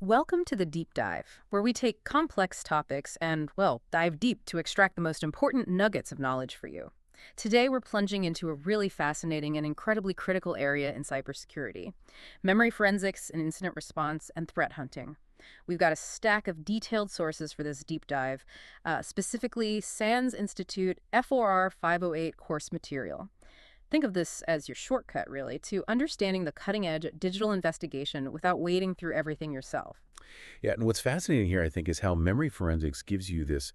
Welcome to the Deep Dive, where we take complex topics and, well, dive deep to extract the most important nuggets of knowledge for you. Today, we're plunging into a really fascinating and incredibly critical area in cybersecurity: memory forensics and incident response and threat hunting. We've got a stack of detailed sources for this deep dive, specifically SANS Institute FOR 508 course material. Think of this as your shortcut, really, to understanding the cutting edge digital investigation without wading through everything yourself. Yeah, and what's fascinating here, I think, is how memory forensics gives you this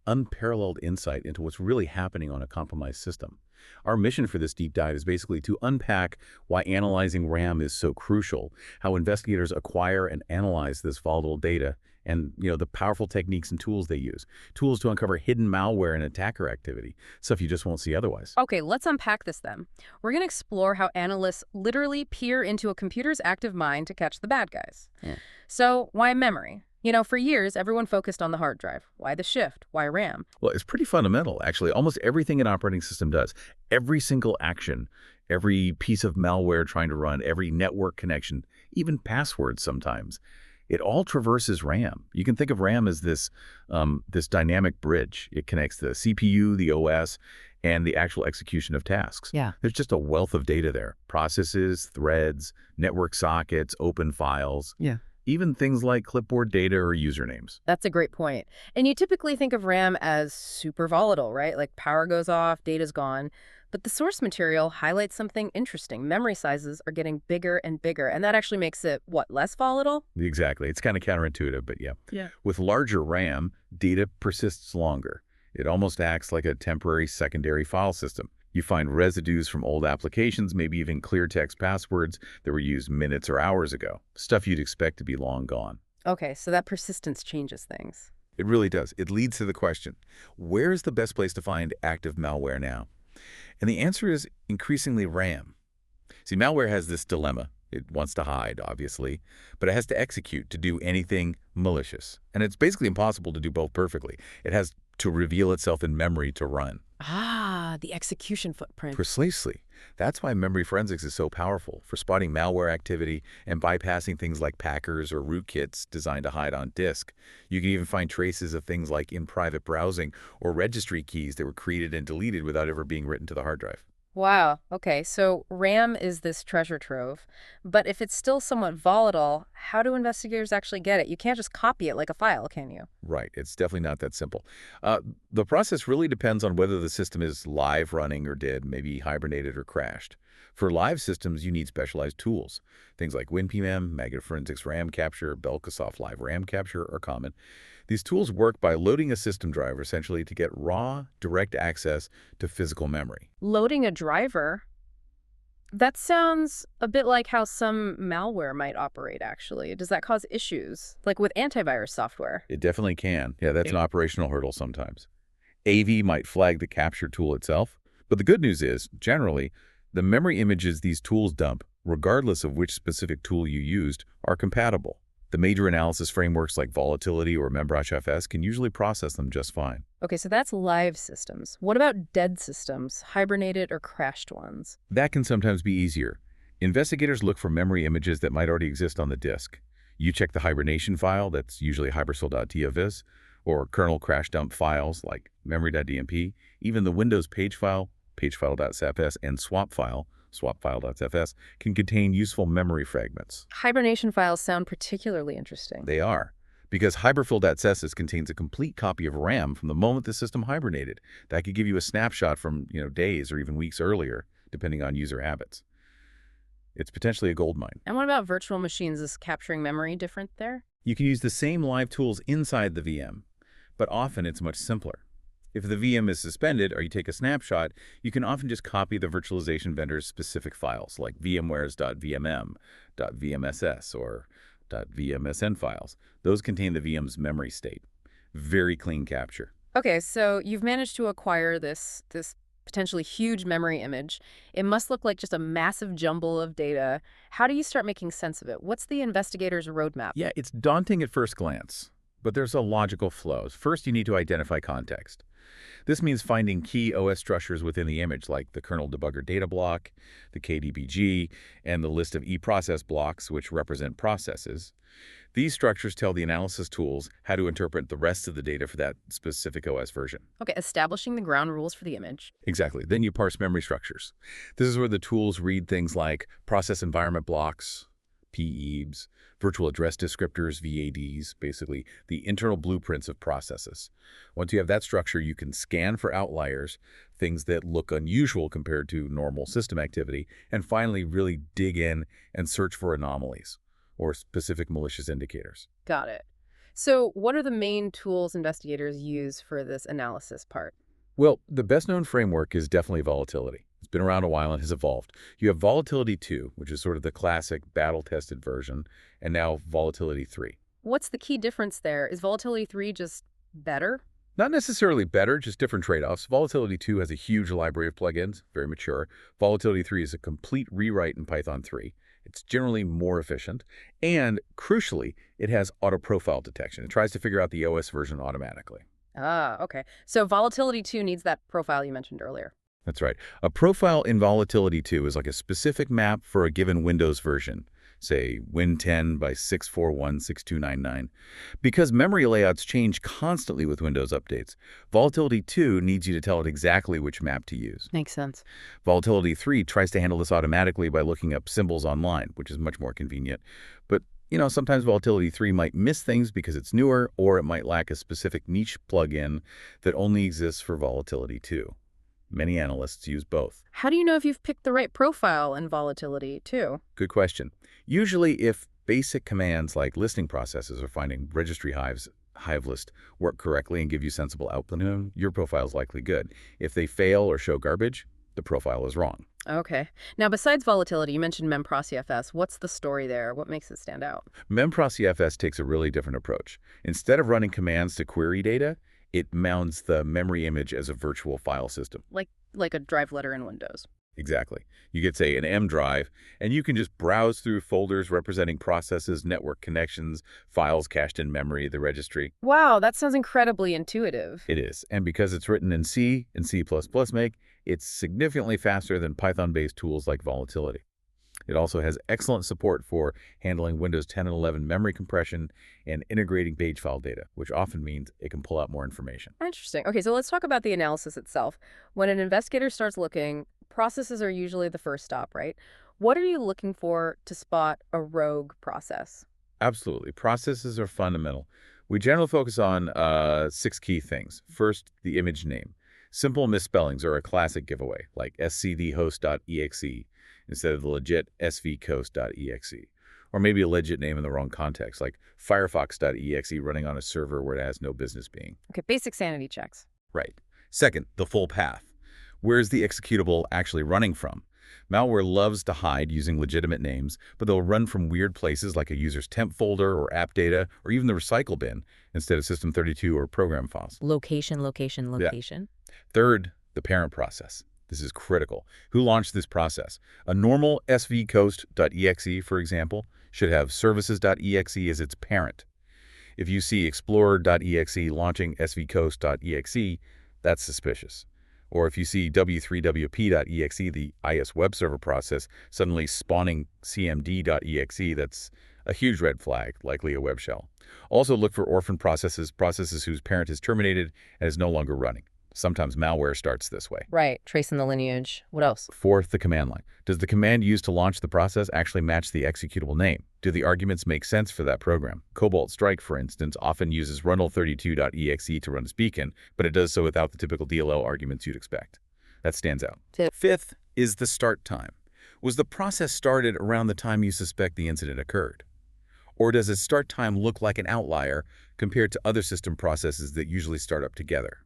unparalleled insight into what's really happening on a compromised system. Our mission for this deep dive is basically to unpack why analyzing RAM is so crucial, how investigators acquire and analyze this volatile data, and the powerful techniques and tools they use. Tools to uncover hidden malware and attacker activity, stuff you just won't see otherwise. Okay, let's unpack this then. We're going to explore how analysts literally peer into a computer's active mind to catch the bad guys. Yeah. So, why memory? For years, everyone focused on the hard drive. Why the shift? Why RAM? Well, it's pretty fundamental, actually. Almost everything an operating system does, every single action, every piece of malware trying to run, every network connection, even passwords sometimes, it all traverses RAM. You can think of RAM as this dynamic bridge. It connects the CPU, the OS, and the actual execution of tasks. Yeah. There's just a wealth of data there. Processes, threads, network sockets, open files. Yeah. Even things like clipboard data or usernames. That's a great point. And you typically think of RAM as super volatile, right? Like power goes off, data's gone. But the source material highlights something interesting. Memory sizes are getting bigger and bigger, and that actually makes it, what, less volatile? Exactly. It's kind of counterintuitive, but yeah. Yeah. With larger RAM, data persists longer. It almost acts like a temporary secondary file system. You find residues from old applications, maybe even clear text passwords that were used minutes or hours ago. Stuff you'd expect to be long gone. Okay, so that persistence changes things. It really does. It leads to the question, where's the best place to find active malware now? And the answer is increasingly RAM. See, malware has this dilemma. It wants to hide, obviously, but it has to execute to do anything malicious. And it's basically impossible to do both perfectly. It has to reveal itself in memory to run. Ah, the execution footprint. Precisely. That's why memory forensics is so powerful for spotting malware activity and bypassing things like packers or rootkits designed to hide on disk. You can even find traces of things like in private browsing or registry keys that were created and deleted without ever being written to the hard drive. Wow. Okay, so RAM is this treasure trove, but if it's still somewhat volatile, how do investigators actually get it? You can't just copy it like a file, can you? Right. It's definitely not that simple. The process really depends on whether the system is live running or dead, maybe hibernated or crashed. For live systems, you need specialized tools. Things like WinPM, Magnet Forensics RAM Capture, Belkasoft Live RAM Capture are common. These tools work by loading a system driver, essentially, to get raw, direct access to physical memory. Loading a driver? That sounds a bit like how some malware might operate, actually. Does that cause issues, like with antivirus software? It definitely can. Yeah, that's an operational hurdle sometimes. AV might flag the capture tool itself, but the good news is, generally, the memory images these tools dump, regardless of which specific tool you used, are compatible. The major analysis frameworks like Volatility or MemBrushFS can usually process them just fine. Okay, so that's live systems. What about dead systems, hibernated or crashed ones? That can sometimes be easier. Investigators look for memory images that might already exist on the disk. You check the hibernation file, that's usually hybersol.tfs, or kernel crash dump files like memory.dmp, even the Windows page file, pagefile.sapfs, and swap file, swapfile.fs, can contain useful memory fragments. Hibernation files sound particularly interesting. They are, because hyberfill.ss contains a complete copy of RAM from the moment the system hibernated. That could give you a snapshot from days or even weeks earlier, depending on user habits. It's potentially a goldmine. And what about virtual machines? Is capturing memory different there? You can use the same live tools inside the VM, but often it's much simpler. If the VM is suspended or you take a snapshot, you can often just copy the virtualization vendor's specific files, like VMware's.vmm, .vmss, or .vmsn files. Those contain the VM's memory state. Very clean capture. Okay, so you've managed to acquire this potentially huge memory image. It must look like just a massive jumble of data. How do you start making sense of it? What's the investigator's roadmap? Yeah, it's daunting at first glance, but there's a logical flow. First, you need to identify context. This means finding key OS structures within the image, like the kernel debugger data block, the KDBG, and the list of eProcess blocks, which represent processes. These structures tell the analysis tools how to interpret the rest of the data for that specific OS version. Okay, establishing the ground rules for the image. Exactly. Then you parse memory structures. This is where the tools read things like process environment blocks, PEBs, virtual address descriptors, VADs, basically the internal blueprints of processes. Once you have that structure, you can scan for outliers, things that look unusual compared to normal system activity, and finally really dig in and search for anomalies or specific malicious indicators. Got it. So what are the main tools investigators use for this analysis part? Well, the best-known framework is definitely Volatility. It's been around a while and has evolved. You have Volatility 2, which is sort of the classic battle-tested version, and now Volatility 3. What's the key difference there? Is Volatility 3 just better? Not necessarily better, just different trade-offs. Volatility 2 has a huge library of plugins, very mature. Volatility 3 is a complete rewrite in Python 3. It's generally more efficient, and crucially, it has auto-profile detection. It tries to figure out the OS version automatically. Ah, okay. So Volatility 2 needs that profile you mentioned earlier. That's right. A profile in Volatility 2 is like a specific map for a given Windows version, say Win10 by 6416299. Because memory layouts change constantly with Windows updates, Volatility 2 needs you to tell it exactly which map to use. Makes sense. Volatility 3 tries to handle this automatically by looking up symbols online, which is much more convenient. But sometimes Volatility 3 might miss things because it's newer, or it might lack a specific niche plugin that only exists for Volatility 2. Many analysts use both. How do you know if you've picked the right profile in Volatility 2? Good question. Usually, if basic commands like listing processes or finding registry hive list work correctly and give you sensible output, your profile is likely good. If they fail or show garbage, the profile is wrong. Okay. Now, besides Volatility, you mentioned memprocfs. What's the story there? What makes it stand out? memprocfs takes a really different approach. Instead of running commands to query data, it mounts the memory image as a virtual file system. Like a drive letter in Windows. Exactly. You get, say, an M drive, and you can just browse through folders representing processes, network connections, files cached in memory, the registry. Wow, that sounds incredibly intuitive. It is. And because it's written in C and C++ make, it's significantly faster than Python-based tools like Volatility. It also has excellent support for handling Windows 10 and 11 memory compression and integrating page file data, which often means it can pull out more information. Interesting. Okay, so let's talk about the analysis itself. When an investigator starts looking, processes are usually the first stop, right? What are you looking for to spot a rogue process? Absolutely. Processes are fundamental. We generally focus on 6 key things. First, the image name. Simple misspellings are a classic giveaway, like scdhost.exe instead of the legit svcoast.exe. Or maybe a legit name in the wrong context, like firefox.exe running on a server where it has no business being. Okay, basic sanity checks. Right. Second, the full path. Where's the executable actually running from? Malware loves to hide using legitimate names, but they'll run from weird places like a user's temp folder or app data or even the recycle bin instead of System32 or program files. Location. Yeah. Third, the parent process. This is critical. Who launched this process? A normal svcoast.exe, for example, should have services.exe as its parent. If you see explorer.exe launching svcoast.exe, that's suspicious. Or if you see w3wp.exe, the IS web server process, suddenly spawning cmd.exe, that's a huge red flag, likely a web shell. Also look for orphan processes whose parent is terminated and is no longer running. Sometimes malware starts this way. Right, tracing the lineage. What else? Fourth, the command line. Does the command used to launch the process actually match the executable name? Do the arguments make sense for that program? Cobalt Strike, for instance, often uses rundle32.exe to run its beacon, but it does so without the typical DLL arguments you'd expect. That stands out. Fifth is the start time. Was the process started around the time you suspect the incident occurred? Or does its start time look like an outlier compared to other system processes that usually start up together?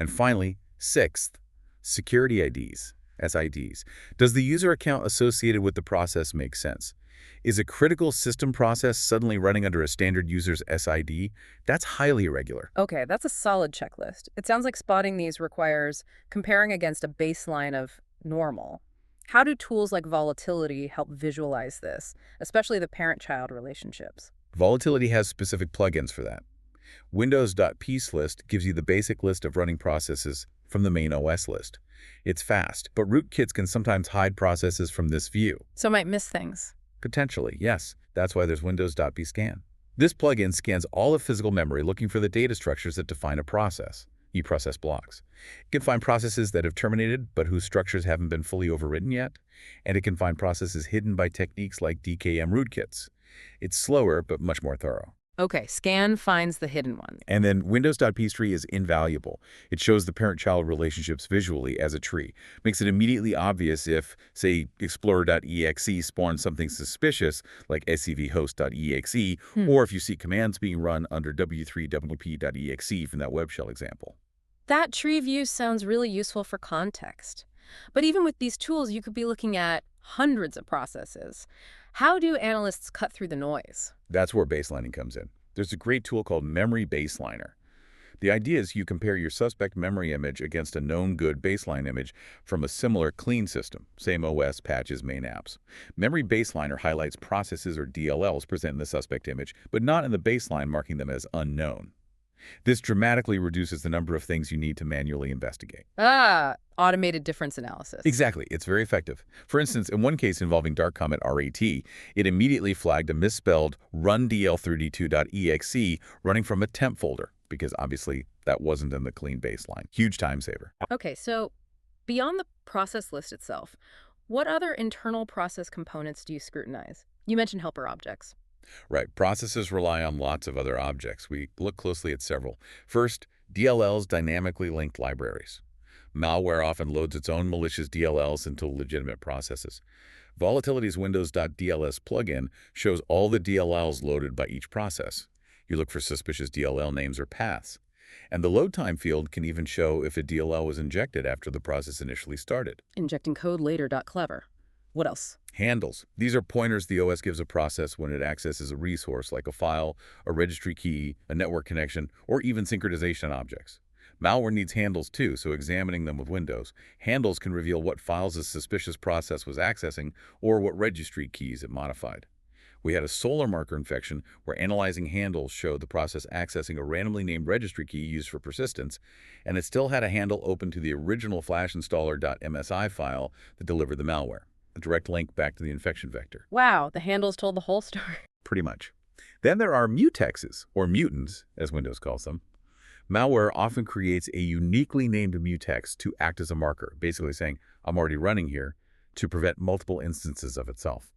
And finally, sixth, security IDs, SIDs. Does the user account associated with the process make sense? Is a critical system process suddenly running under a standard user's SID? That's highly irregular. Okay, that's a solid checklist. It sounds like spotting these requires comparing against a baseline of normal. How do tools like Volatility help visualize this, especially the parent-child relationships? Volatility has specific plugins for that. Windows.peace list gives you the basic list of running processes from the main OS list. It's fast, but rootkits can sometimes hide processes from this view. So might miss things. Potentially, yes. That's why there's Windows.pscan. This plugin scans all of physical memory looking for the data structures that define a process, eProcess blocks. It can find processes that have terminated but whose structures haven't been fully overwritten yet, and it can find processes hidden by techniques like DKOM rootkits. It's slower but much more thorough. Okay, scan finds the hidden one. And then Windows.ptree is invaluable. It shows the parent-child relationships visually as a tree. Makes it immediately obvious if, say, Explorer.exe spawns something suspicious like scvhost.exe, or if you see commands being run under w3wp.exe from that web shell example. That tree view sounds really useful for context. But even with these tools, you could be looking at hundreds of processes. How do analysts cut through the noise? That's where baselining comes in. There's a great tool called Memory Baseliner. The idea is you compare your suspect memory image against a known good baseline image from a similar clean system, same OS, patches, main apps. Memory Baseliner highlights processes or DLLs present in the suspect image, but not in the baseline, marking them as unknown. This dramatically reduces the number of things you need to manually investigate. Automated difference analysis. Exactly. It's very effective. For instance, in one case involving Dark Comet RAT, it immediately flagged a misspelled rundl32.exe running from a temp folder, because obviously that wasn't in the clean baseline. Huge time saver. Okay, so beyond the process list itself, what other internal process components do you scrutinize? You mentioned helper objects. Right. Processes rely on lots of other objects. We look closely at several. First, DLLs, dynamically linked libraries. Malware often loads its own malicious DLLs into legitimate processes. Volatility's Windows.dls plugin shows all the DLLs loaded by each process. You look for suspicious DLL names or paths. And the load time field can even show if a DLL was injected after the process initially started. Injecting code later.clever. What else? Handles. These are pointers the OS gives a process when it accesses a resource like a file, a registry key, a network connection, or even synchronization objects. Malware needs handles too, so examining them with Windows, handles can reveal what files a suspicious process was accessing or what registry keys it modified. We had a solar marker infection where analyzing handles showed the process accessing a randomly named registry key used for persistence, and it still had a handle open to the original flashinstaller.msi file that delivered the malware. A direct link back to the infection vector. Wow, the handles told the whole story. Pretty much. Then there are mutexes, or mutants, as Windows calls them. Malware often creates a uniquely named mutex to act as a marker, basically saying, I'm already running here, to prevent multiple instances of itself.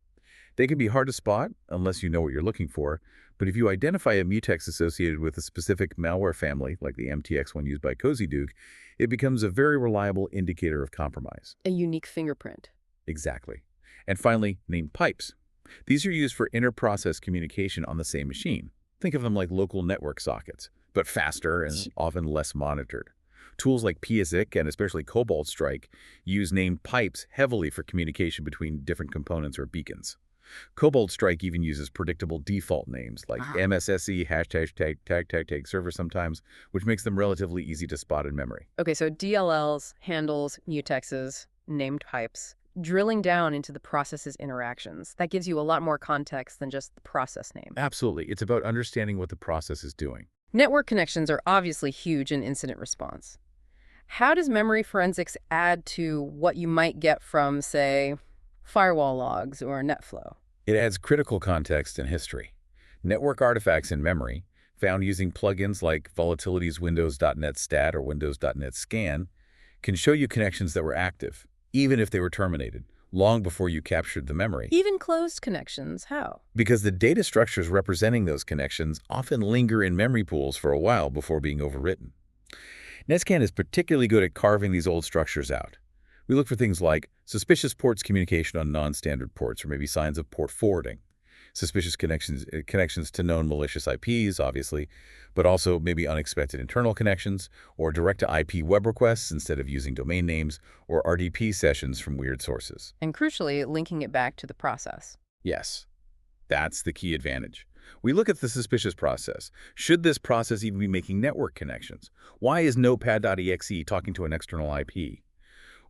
They can be hard to spot unless you know what you're looking for, but if you identify a mutex associated with a specific malware family, like the MTX one used by Cozy Duke, it becomes a very reliable indicator of compromise. A unique fingerprint. Exactly. And finally, named pipes. These are used for inter-process communication on the same machine. Think of them like local network sockets, but faster and often less monitored. Tools like PSIC and especially Cobalt Strike use named pipes heavily for communication between different components or beacons. Cobalt Strike even uses predictable default names like MSSE, #tag server sometimes, which makes them relatively easy to spot in memory. Okay, so DLLs, handles, mutexes, named pipes. Drilling down into the process's interactions. That gives you a lot more context than just the process name. Absolutely. It's about understanding what the process is doing. Network connections are obviously huge in incident response. How does memory forensics add to what you might get from, say, firewall logs or NetFlow? It adds critical context and history. Network artifacts in memory, found using plugins like Volatility's Windows.net Stat or Windows.net Scan, can show you connections that were active, even if they were terminated, long before you captured the memory. Even closed connections, how? Because the data structures representing those connections often linger in memory pools for a while before being overwritten. NetScan is particularly good at carving these old structures out. We look for things like suspicious ports communication on non-standard ports, or maybe signs of port forwarding. Suspicious connections to known malicious IPs, obviously, but also maybe unexpected internal connections, or direct-to-IP web requests instead of using domain names, or RDP sessions from weird sources. And crucially, linking it back to the process. Yes, that's the key advantage. We look at the suspicious process. Should this process even be making network connections? Why is notepad.exe talking to an external IP?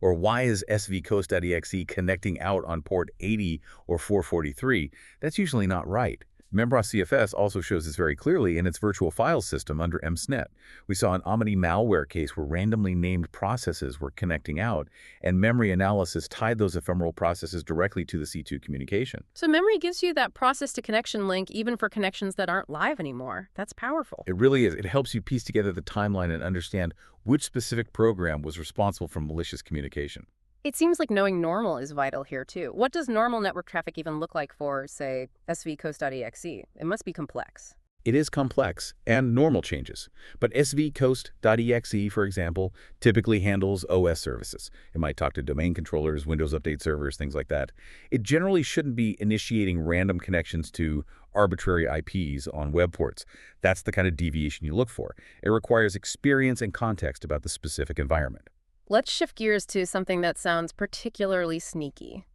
Or why is svcoast.exe connecting out on port 80 or 443? That's usually not right. CFS also shows this very clearly in its virtual file system under MSNet. We saw an Omni malware case where randomly named processes were connecting out, and memory analysis tied those ephemeral processes directly to the C2 communication. So memory gives you that process-to-connection link even for connections that aren't live anymore. That's powerful. It really is. It helps you piece together the timeline and understand which specific program was responsible for malicious communication. It seems like knowing normal is vital here, too. What does normal network traffic even look like for, say, svcoast.exe? It must be complex. It is complex and normal changes, but svcoast.exe, for example, typically handles OS services. It might talk to domain controllers, Windows Update servers, things like that. It generally shouldn't be initiating random connections to arbitrary IPs on web ports. That's the kind of deviation you look for. It requires experience and context about the specific environment. Let's shift gears to something that sounds particularly sneaky.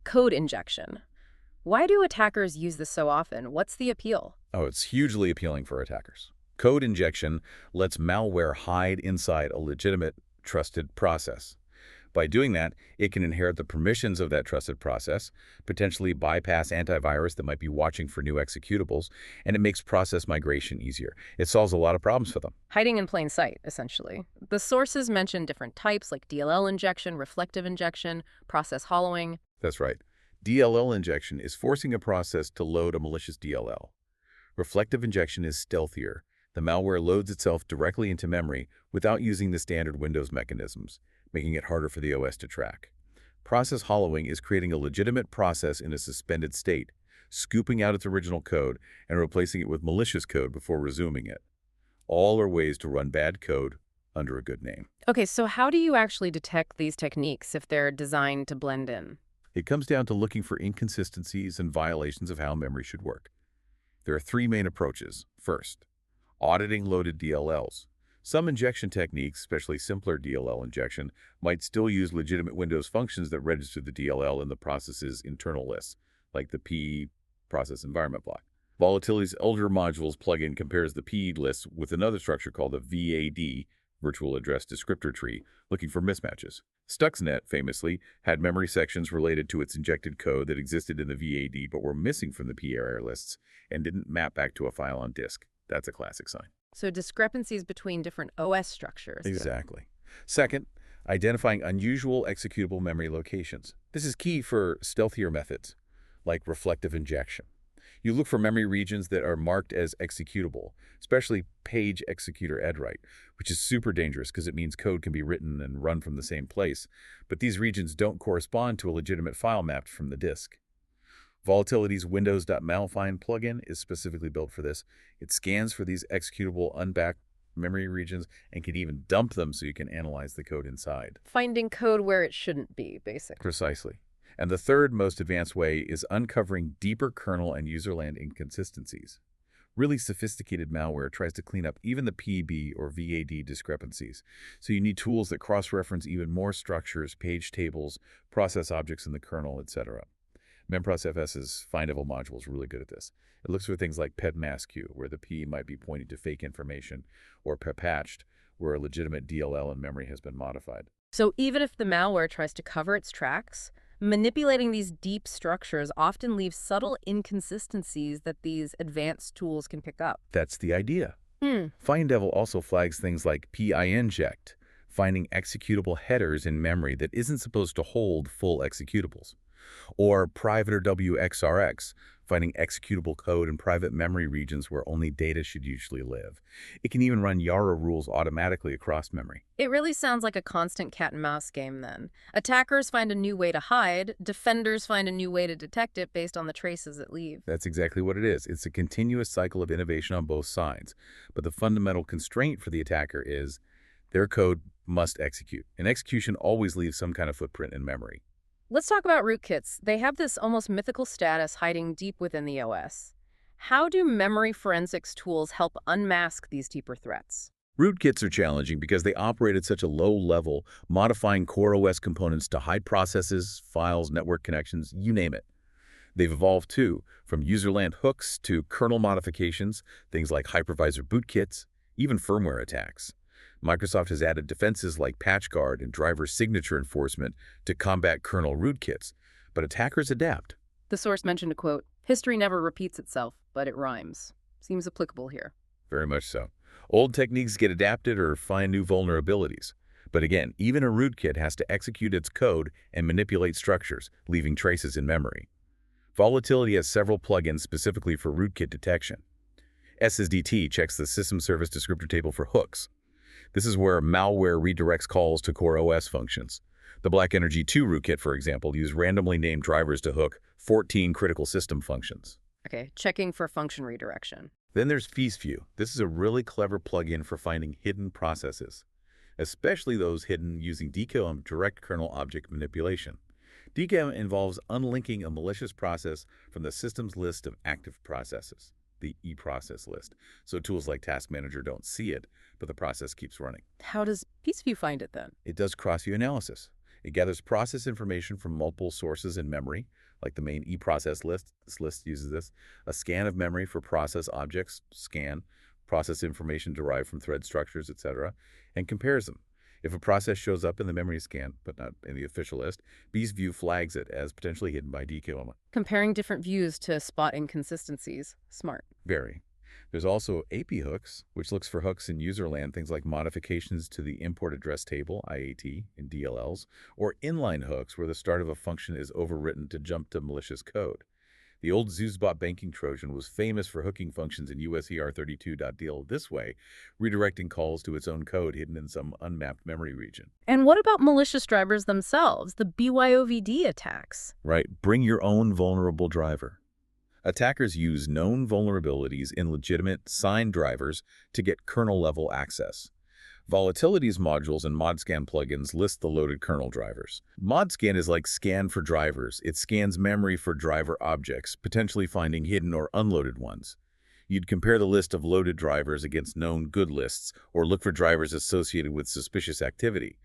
Code injection. Why do attackers use this so often? What's the appeal? Oh, it's hugely appealing for attackers. Code injection lets malware hide inside a legitimate, trusted process. By doing that, it can inherit the permissions of that trusted process, potentially bypass antivirus that might be watching for new executables, and it makes process migration easier. It solves a lot of problems for them. Hiding in plain sight, essentially. The sources mention different types like DLL injection, reflective injection, process hollowing. That's right. DLL injection is forcing a process to load a malicious DLL. Reflective injection is stealthier. The malware loads itself directly into memory without using the standard Windows mechanisms, making it harder for the OS to track. Process hollowing is creating a legitimate process in a suspended state, scooping out its original code and replacing it with malicious code before resuming it. All are ways to run bad code under a good name. Okay, so how do you actually detect these techniques if they're designed to blend in? It comes down to looking for inconsistencies and violations of how memory should work. There are three main approaches. First, auditing loaded DLLs. Some injection techniques, especially simpler DLL injection, might still use legitimate Windows functions that register the DLL in the process's internal lists, like the P process environment block. Volatility's Elder Modules plugin compares the P list with another structure called a VAD, Virtual Address Descriptor Tree, looking for mismatches. Stuxnet, famously, had memory sections related to its injected code that existed in the VAD but were missing from the P error lists and didn't map back to a file on disk. That's a classic sign. So discrepancies between different OS structures. Exactly. Second, identifying unusual executable memory locations. This is key for stealthier methods, like reflective injection. You look for memory regions that are marked as executable, especially page executor EDWRITE, which is super dangerous because it means code can be written and run from the same place, but these regions don't correspond to a legitimate file mapped from the disk. Volatility's Windows.Malfind plugin is specifically built for this. It scans for these executable unbacked memory regions and can even dump them so you can analyze the code inside. Finding code where it shouldn't be, basically. Precisely. And the third most advanced way is uncovering deeper kernel and userland inconsistencies. Really sophisticated malware tries to clean up even the PB or VAD discrepancies. So you need tools that cross-reference even more structures, page tables, process objects in the kernel, etc. MemProsFS's find-level module is really good at this. It looks for things like PEDMASQ, where the P might be pointing to fake information, or PEPATCHED, where a legitimate DLL in memory has been modified. So even if the malware tries to cover its tracks, manipulating these deep structures often leaves subtle inconsistencies that these advanced tools can pick up. That's the idea. Find-level also flags things like PINject, finding executable headers in memory that isn't supposed to hold full executables. Or private or WXRX, finding executable code in private memory regions where only data should usually live. It can even run YARA rules automatically across memory. It really sounds like a constant cat-and-mouse game then. Attackers find a new way to hide, defenders find a new way to detect it based on the traces it leaves. That's exactly what it is. It's a continuous cycle of innovation on both sides. But the fundamental constraint for the attacker is their code must execute. And execution always leaves some kind of footprint in memory. Let's talk about rootkits. They have this almost mythical status hiding deep within the OS. How do memory forensics tools help unmask these deeper threats? Rootkits are challenging because they operate at such a low level, modifying core OS components to hide processes, files, network connections, you name it. They've evolved too, from userland hooks to kernel modifications, things like hypervisor bootkits, even firmware attacks. Microsoft has added defenses like PatchGuard and driver signature enforcement to combat kernel rootkits, but attackers adapt. The source mentioned a quote, "History never repeats itself, but it rhymes." Seems applicable here. Very much so. Old techniques get adapted or find new vulnerabilities. But again, even a rootkit has to execute its code and manipulate structures, leaving traces in memory. Volatility has several plugins specifically for rootkit detection. SSDT checks the system service descriptor table for hooks. This is where malware redirects calls to core OS functions. The Black Energy 2 rootkit, for example, used randomly named drivers to hook 14 critical system functions. Okay, checking for function redirection. Then there's feastview. This is a really clever plugin for finding hidden processes, especially those hidden using DKOM, direct kernel object manipulation. DKOM involves unlinking a malicious process from the system's list of active processes, the eProcess list, so tools like Task Manager don't see it, but the process keeps running. How does feastview find it then? It does cross-view analysis. It gathers process information from multiple sources in memory, like the main eProcess list. This list uses this. A scan of memory for process objects, scan, process information derived from thread structures, etc., and compares them. If a process shows up in the memory scan, but not in the official list, feastview flags it as potentially hidden by DKOM. Comparing different views to spot inconsistencies. Smart. Very. There's also AP hooks, which looks for hooks in userland, things like modifications to the import address table, IAT, in DLLs, or inline hooks where the start of a function is overwritten to jump to malicious code. The old Zeusbot banking Trojan was famous for hooking functions in USER32.dll this way, redirecting calls to its own code hidden in some unmapped memory region. And what about malicious drivers themselves, the BYOVD attacks? Right, bring your own vulnerable driver. Attackers use known vulnerabilities in legitimate signed drivers to get kernel-level access. Volatility's modules and ModScan plugins list the loaded kernel drivers. ModScan is like scan for drivers. It scans memory for driver objects, potentially finding hidden or unloaded ones. You'd compare the list of loaded drivers against known good lists or look for drivers associated with suspicious activity.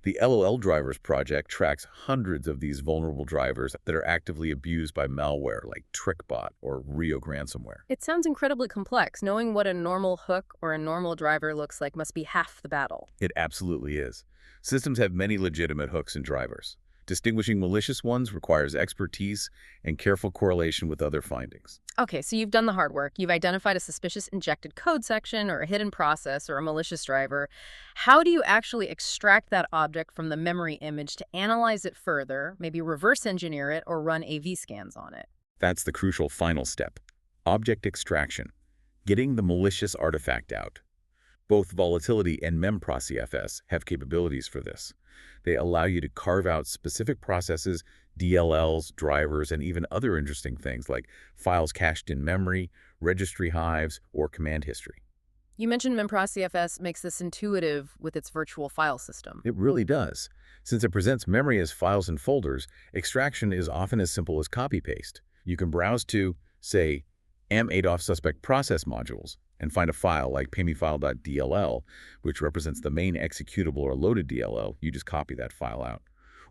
The LOL drivers project tracks hundreds of these vulnerable drivers that are actively abused by malware like TrickBot or Rio ransomware. It sounds incredibly complex. Knowing what a normal hook or a normal driver looks like must be half the battle. It absolutely is. Systems have many legitimate hooks and drivers. Distinguishing malicious ones requires expertise and careful correlation with other findings. Okay, so you've done the hard work. You've identified a suspicious injected code section or a hidden process or a malicious driver. How do you actually extract that object from the memory image to analyze it further, maybe reverse engineer it or run AV scans on it? That's the crucial final step. Object extraction. Getting the malicious artifact out. Both Volatility and memprocfs have capabilities for this. They allow you to carve out specific processes, DLLs, drivers, and even other interesting things like files cached in memory, registry hives, or command history. You mentioned memprocfs makes this intuitive with its virtual file system. It really does. Since it presents memory as files and folders, extraction is often as simple as copy-paste. You can browse to, say, m8off suspect process modules, and find a file like paymefile.dll, which represents the main executable or loaded DLL. You just copy that file out.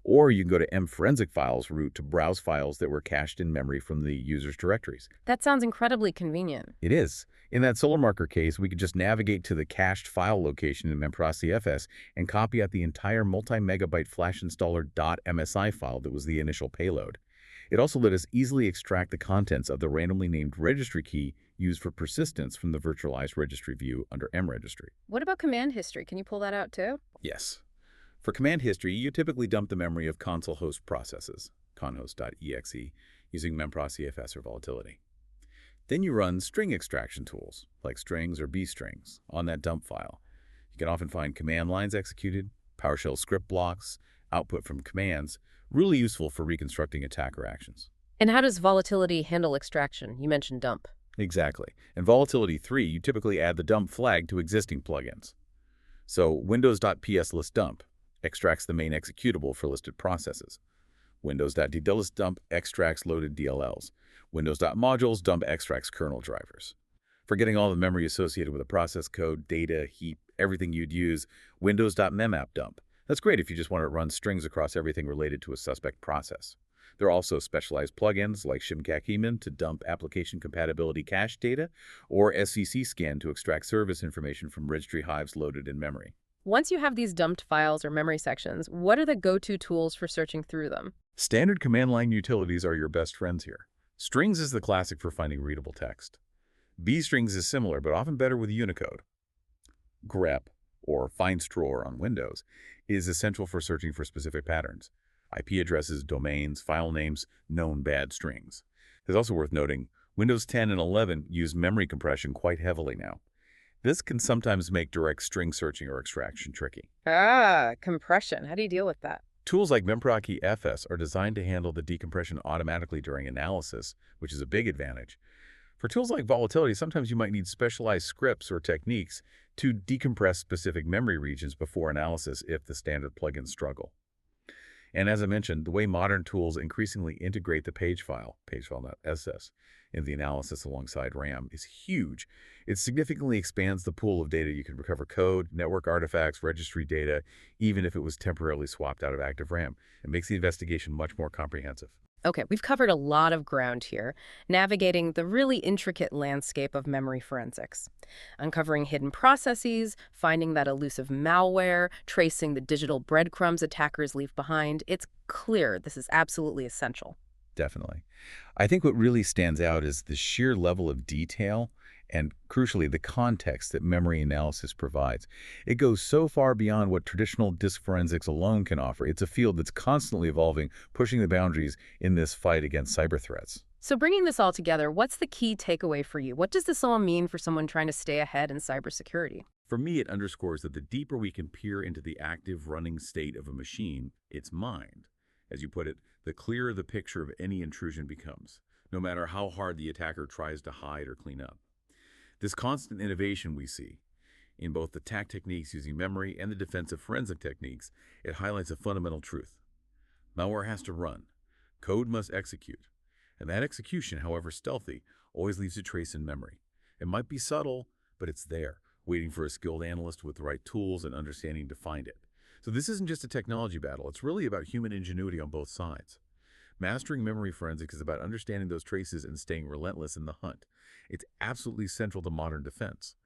Or you can go to mforensicfiles route to browse files that were cached in memory from the user's directories. That sounds incredibly convenient. It is. In that solar marker case, we could just navigate to the cached file location in memprocfs and copy out the entire multi-megabyte flash installer .msi file that was the initial payload. It also let us easily extract the contents of the randomly named registry key used for persistence from the virtualized registry view under mregistry. What about command history? Can you pull that out too? Yes. For command history, you typically dump the memory of console host processes, conhost.exe, using memprocfs or Volatility. Then you run string extraction tools, like strings or bstrings, on that dump file. You can often find command lines executed, PowerShell script blocks, output from commands, really useful for reconstructing attacker actions. And how does Volatility handle extraction? You mentioned dump. Exactly. In Volatility 3, you typically add the dump flag to existing plugins. So windows.pslistDump extracts the main executable for listed processes. Windows.ddlsdump extracts loaded DLLs. Windows.modules dump extracts kernel drivers. For getting all the memory associated with a process code, data, heap, everything you'd use, Windows.memappdump. That's great if you just want to run strings across everything related to a suspect process. There are also specialized plugins like shimcacheman to dump application compatibility cache data, or SCC scan to extract service information from registry hives loaded in memory. Once you have these dumped files or memory sections, what are the go-to tools for searching through them? Standard command line utilities are your best friends here. Strings is the classic for finding readable text. bstrings is similar, but often better with Unicode. grep, or findstror on Windows, is essential for searching for specific patterns. IP addresses, domains, file names, known bad strings. It's also worth noting, Windows 10 and 11 use memory compression quite heavily now. This can sometimes make direct string searching or extraction tricky. Ah, compression. How do you deal with that? Tools like memproc-EFS are designed to handle the decompression automatically during analysis, which is a big advantage. For tools like Volatility, sometimes you might need specialized scripts or techniques to decompress specific memory regions before analysis if the standard plugins struggle. And as I mentioned, the way modern tools increasingly integrate the page file.ss, in the analysis alongside RAM is huge. It significantly expands the pool of data you can recover: code, network artifacts, registry data, even if it was temporarily swapped out of active RAM. It makes the investigation much more comprehensive. Okay, we've covered a lot of ground here, navigating the really intricate landscape of memory forensics. Uncovering hidden processes, finding that elusive malware, tracing the digital breadcrumbs attackers leave behind. It's clear this is absolutely essential. Definitely. I think what really stands out is the sheer level of detail and, crucially, the context that memory analysis provides. It goes so far beyond what traditional disk forensics alone can offer. It's a field that's constantly evolving, pushing the boundaries in this fight against cyber threats. So bringing this all together, what's the key takeaway for you? What does this all mean for someone trying to stay ahead in cybersecurity? For me, it underscores that the deeper we can peer into the active running state of a machine, its mind, as you put it, the clearer the picture of any intrusion becomes, no matter how hard the attacker tries to hide or clean up. This constant innovation we see in both the attack techniques using memory and the defensive forensic techniques, it highlights a fundamental truth. Malware has to run. Code must execute. And that execution, however stealthy, always leaves a trace in memory. It might be subtle, but it's there, waiting for a skilled analyst with the right tools and understanding to find it. So this isn't just a technology battle. It's really about human ingenuity on both sides. Mastering memory forensics is about understanding those traces and staying relentless in the hunt. It's absolutely central to modern defense.